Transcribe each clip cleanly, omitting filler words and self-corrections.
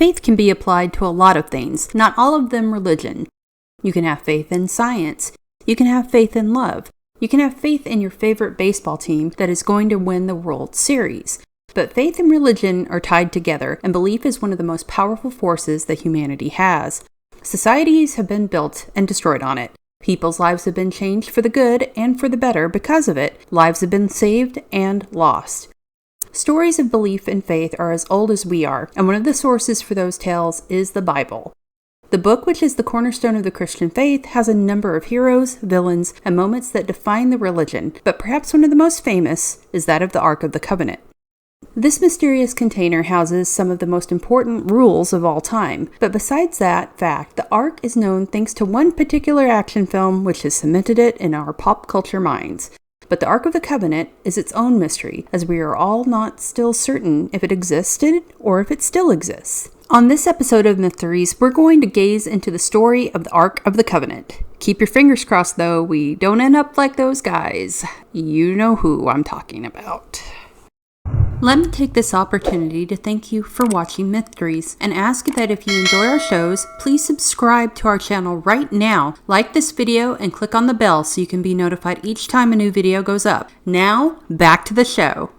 Faith can be applied to a lot of things, not all of them religion. You can have faith in science. You can have faith in love. You can have faith in your favorite baseball team that is going to win the World Series. But faith and religion are tied together, and belief is one of the most powerful forces that humanity has. Societies have been built and destroyed on it. People's lives have been changed for the good and for the better because of it. Lives have been saved and lost. Stories of belief and faith are as old as we are, and one of the sources for those tales is the Bible. The book, which is the cornerstone of the Christian faith, has a number of heroes, villains, and moments that define the religion, but perhaps one of the most famous is that of the Ark of the Covenant. This mysterious container houses some of the most important rules of all time, but besides that fact, the Ark is known thanks to one particular action film which has cemented it in our pop culture minds. But the Ark of the Covenant is its own mystery, as we are all not still certain if it existed or if it still exists. On this episode of Mytheries, we're going to gaze into the story of the Ark of the Covenant. Keep your fingers crossed, though, we don't end up like those guys. You know who I'm talking about. Let me take this opportunity to thank you for watching Mytheries and ask that if you enjoy our shows, please subscribe to our channel right now, like this video, and click on the bell so you can be notified each time a new video goes up. Now, back to the show.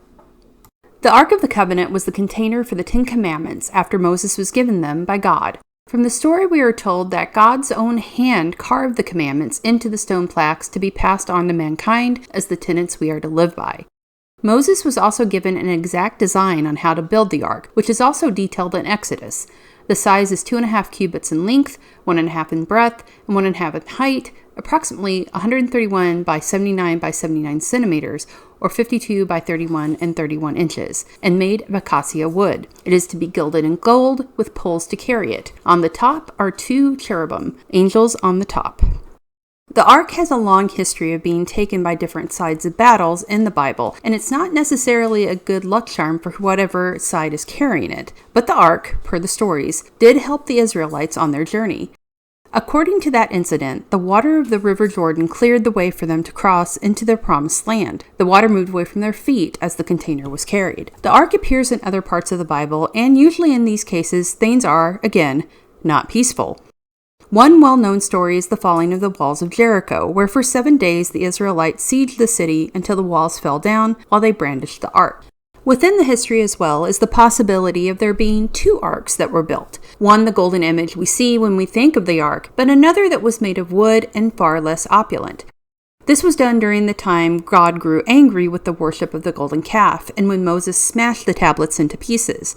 The Ark of the Covenant was the container for the Ten Commandments after Moses was given them by God. From the story, we are told that God's own hand carved the commandments into the stone plaques to be passed on to mankind as the tenets we are to live by. Moses was also given an exact design on how to build the ark, which is also detailed in Exodus. The size is 2.5 cubits in length, 1.5 in breadth, and 1.5 in height, approximately 131 by 79 by 79 centimeters, or 52 by 31 and 31 inches, and made of acacia wood. It is to be gilded in gold with poles to carry it. On the top are 2 cherubim, angels on the top. The Ark has a long history of being taken by different sides of battles in the Bible, and it's not necessarily a good luck charm for whatever side is carrying it. But the Ark, per the stories, did help the Israelites on their journey. According to that incident, the water of the River Jordan cleared the way for them to cross into their promised land. The water moved away from their feet as the container was carried. The Ark appears in other parts of the Bible, and usually in these cases, things are, again, not peaceful. One well-known story is the falling of the walls of Jericho, where for 7 days the Israelites sieged the city until the walls fell down while they brandished the ark. Within the history as well is the possibility of there being 2 arks that were built. One, the golden image we see when we think of the ark, but another that was made of wood and far less opulent. This was done during the time God grew angry with the worship of the golden calf, and when Moses smashed the tablets into pieces.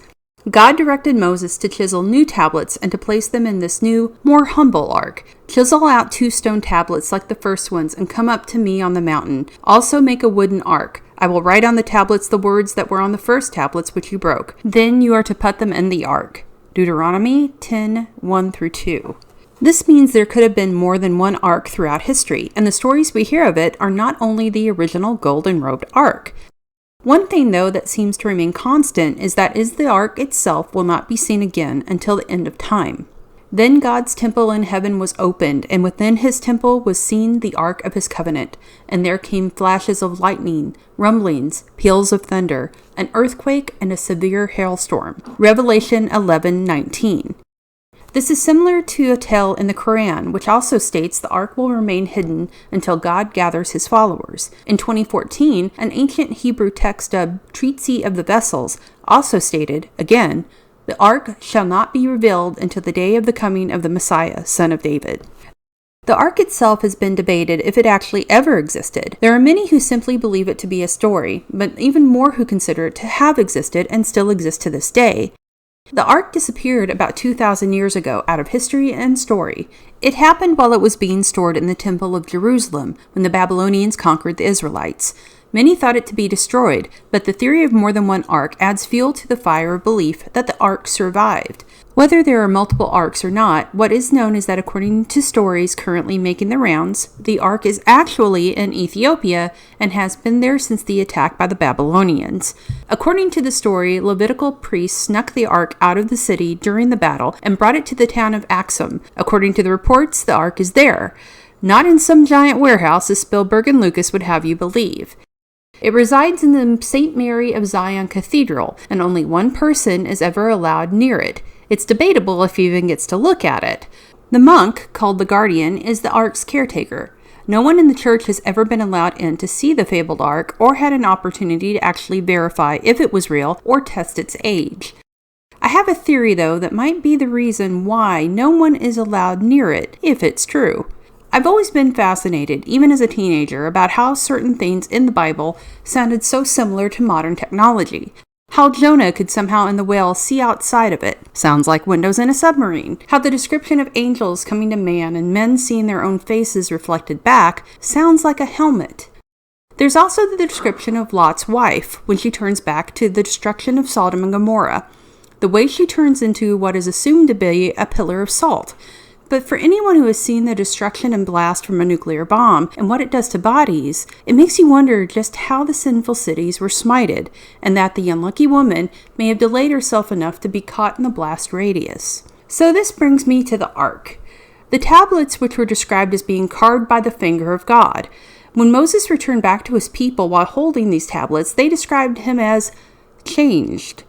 God directed Moses to chisel new tablets and to place them in this new, more humble ark. Chisel out 2 stone tablets like the first ones and come up to me on the mountain. Also make a wooden ark. I will write on the tablets the words that were on the first tablets which you broke. Then you are to put them in the ark. Deuteronomy 10:1-2. This means there could have been more than one ark throughout history, and the stories we hear of it are not only the original golden-robed ark. One thing, though, that seems to remain constant is that the ark itself will not be seen again until the end of time. Then God's temple in heaven was opened, and within his temple was seen the Ark of his covenant, and there came flashes of lightning, rumblings, peals of thunder, an earthquake, and a severe hailstorm. Revelation 11:19. This is similar to a tale in the Quran, which also states the ark will remain hidden until God gathers his followers. In 2014, an ancient Hebrew text dubbed Treatise of the Vessels also stated, again, the ark shall not be revealed until the day of the coming of the Messiah, son of David. The ark itself has been debated if it actually ever existed. There are many who simply believe it to be a story, but even more who consider it to have existed and still exist to this day. The ark disappeared about 2,000 years ago out of history and story. It happened while it was being stored in the Temple of Jerusalem when the Babylonians conquered the Israelites. Many thought it to be destroyed, but the theory of more than one ark adds fuel to the fire of belief that the ark survived. Whether there are multiple arks or not, what is known is that according to stories currently making the rounds, the ark is actually in Ethiopia and has been there since the attack by the Babylonians. According to the story, Levitical priests snuck the ark out of the city during the battle and brought it to the town of Axum. According to the reports, the ark is there, not in some giant warehouse as Spielberg and Lucas would have you believe. It resides in the St. Mary of Zion Cathedral, and only one person is ever allowed near it. It's debatable if he even gets to look at it. The monk, called the guardian, is the ark's caretaker. No one in the church has ever been allowed in to see the fabled ark or had an opportunity to actually verify if it was real or test its age. I have a theory, though, that might be the reason why no one is allowed near it, if it's true. I've always been fascinated, even as a teenager, about how certain things in the Bible sounded so similar to modern technology. How Jonah could somehow in the whale see outside of it. Sounds like windows in a submarine. How the description of angels coming to man and men seeing their own faces reflected back sounds like a helmet. There's also the description of Lot's wife when she turns back to the destruction of Sodom and Gomorrah. The way she turns into what is assumed to be a pillar of salt. But for anyone who has seen the destruction and blast from a nuclear bomb and what it does to bodies, it makes you wonder just how the sinful cities were smited, and that the unlucky woman may have delayed herself enough to be caught in the blast radius. So this brings me to the ark. The tablets which were described as being carved by the finger of God. When Moses returned back to his people while holding these tablets, they described him as changed.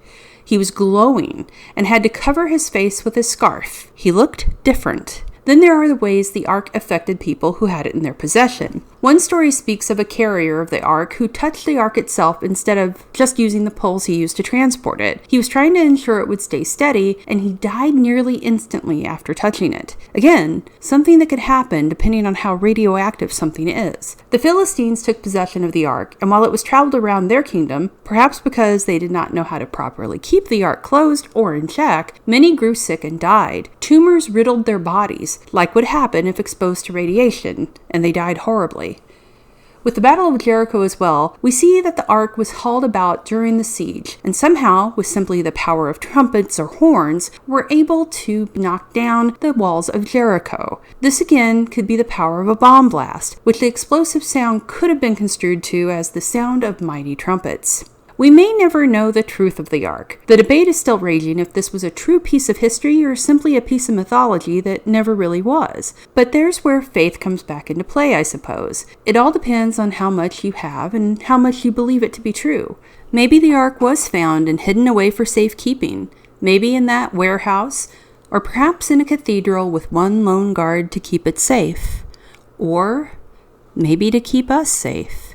He was glowing and had to cover his face with his scarf. He looked different. Then there are the ways the ark affected people who had it in their possession. One story speaks of a carrier of the ark who touched the ark itself instead of just using the poles he used to transport it. He was trying to ensure it would stay steady, and he died nearly instantly after touching it. Again, something that could happen depending on how radioactive something is. The Philistines took possession of the ark, and while it was traveled around their kingdom, perhaps because they did not know how to properly keep the ark closed or in check, many grew sick and died. Tumors riddled their bodies, like would happen if exposed to radiation, and they died horribly. With the Battle of Jericho as well, we see that the ark was hauled about during the siege, and somehow, with simply the power of trumpets or horns, were able to knock down the walls of Jericho. This again could be the power of a bomb blast, which the explosive sound could have been construed to as the sound of mighty trumpets. We may never know the truth of the ark. The debate is still raging if this was a true piece of history or simply a piece of mythology that never really was. But there's where faith comes back into play, I suppose. It all depends on how much you have and how much you believe it to be true. Maybe the ark was found and hidden away for safekeeping. Maybe in that warehouse, or perhaps in a cathedral with one lone guard to keep it safe. Or maybe to keep us safe.